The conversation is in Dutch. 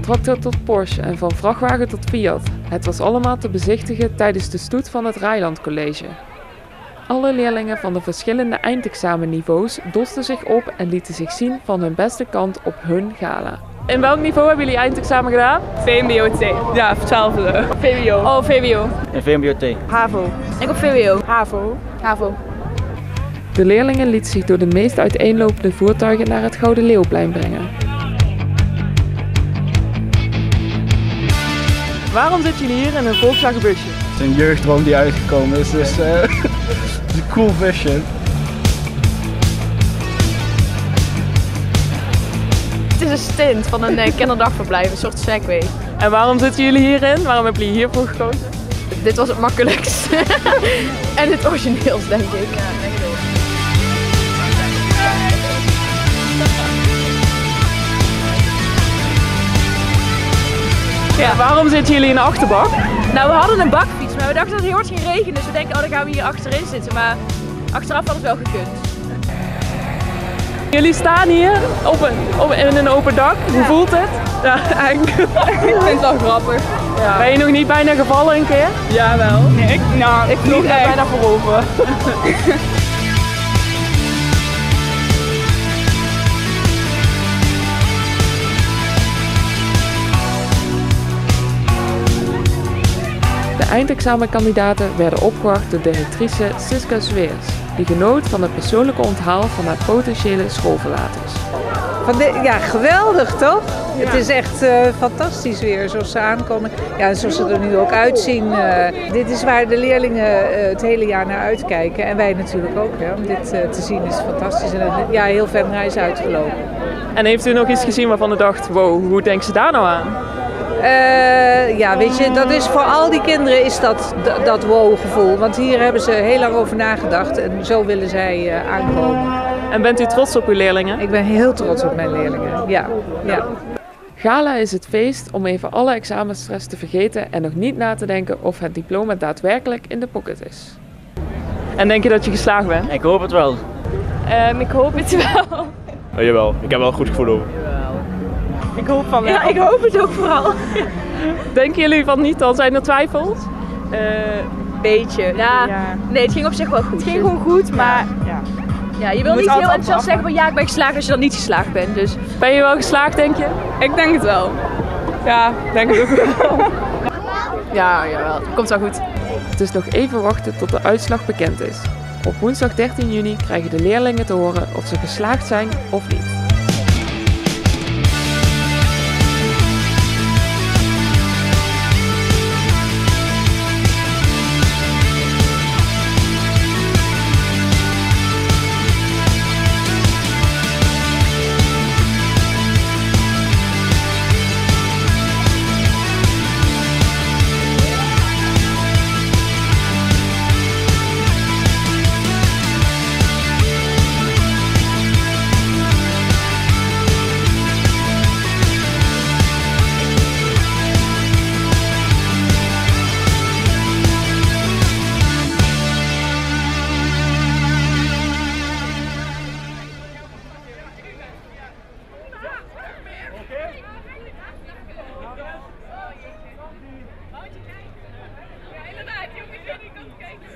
tractor tot Porsche en van vrachtwagen tot Fiat. Het was allemaal te bezichtigen tijdens de stoet van het Rijland College. Alle leerlingen van de verschillende eindexamenniveaus dosten zich op en lieten zich zien van hun beste kant op hun gala. In welk niveau hebben jullie eindexamen gedaan? VMBO-T. Ja, hetzelfde. VWO. Oh, VWO. En VMBO-T. HAVO. Ik op VWO. HAVO. HAVO. De leerlingen lieten zich door de meest uiteenlopende voertuigen naar het Gouden Leeuwplein brengen. Waarom zitten jullie hier in een Volkswagen busje? Het is een jeugddroom die uitgekomen is, dus het is een cool busje. Het is een stint van een kinderdagverblijf, een soort Segway. En waarom zitten jullie hierin? Waarom hebben jullie hiervoor gekozen? Dit was het makkelijkst. En het origineels, denk ik. Ja, waarom zitten jullie in de achterbak? Nou, we hadden een bakfiets, maar we dachten dat het heel hard ging regenen. Dus we denken, oh, dan gaan we hier achterin zitten. Maar achteraf had het wel gekund. Jullie staan hier in een open dak. Hoe voelt het? Ja, eigenlijk. Ik vind het wel grappig. Ja. Ben je nog niet bijna gevallen een keer? Jawel. Nee, ik vloog er bijna voorover. De eindexamenkandidaten werden opgewacht door directrice Siska Zweers, die genoot van het persoonlijke onthaal van haar potentiële schoolverlaters. Ja, geweldig toch? Ja. Het is echt fantastisch weer zoals ze aankomen. Ja, zoals ze er nu ook uitzien. Dit is waar de leerlingen het hele jaar naar uitkijken. En wij natuurlijk ook. Ja. Om dit te zien is fantastisch. En ja, heel ver reis uitgelopen. En heeft u nog iets gezien waarvan u dacht, wow, hoe denkt ze daar nou aan? Ja, weet je, dat is voor al die kinderen is dat wow-gevoel. Want hier hebben ze heel lang over nagedacht en zo willen zij aankomen. En bent u trots op uw leerlingen? Ik ben heel trots op mijn leerlingen, ja. Gala is het feest om even alle examenstress te vergeten en nog niet na te denken of het diploma daadwerkelijk in de pocket is. En denk je dat je geslaagd bent? Ik hoop het wel. Ik hoop het wel. Jawel, ik heb wel een goed gevoel over. Ik hoop van wel. Ja, ik hoop het ook vooral. Denken jullie van niet, dan zijn er twijfels? Beetje. Ja. Nee, het ging op zich wel goed. Het ging gewoon goed, maar ja, je wil niet heel enthousiast zeggen van ja, ik ben geslaagd als je dan niet geslaagd bent. Dus. Ben je wel geslaagd, denk je? Ik denk het wel. Ja, denk het ook wel. Ja, jawel. Komt wel goed. Het is nog even wachten tot de uitslag bekend is. Op woensdag 13 juni krijgen de leerlingen te horen of ze geslaagd zijn of niet. Ja, inderdaad, jongens, jullie kan kijken.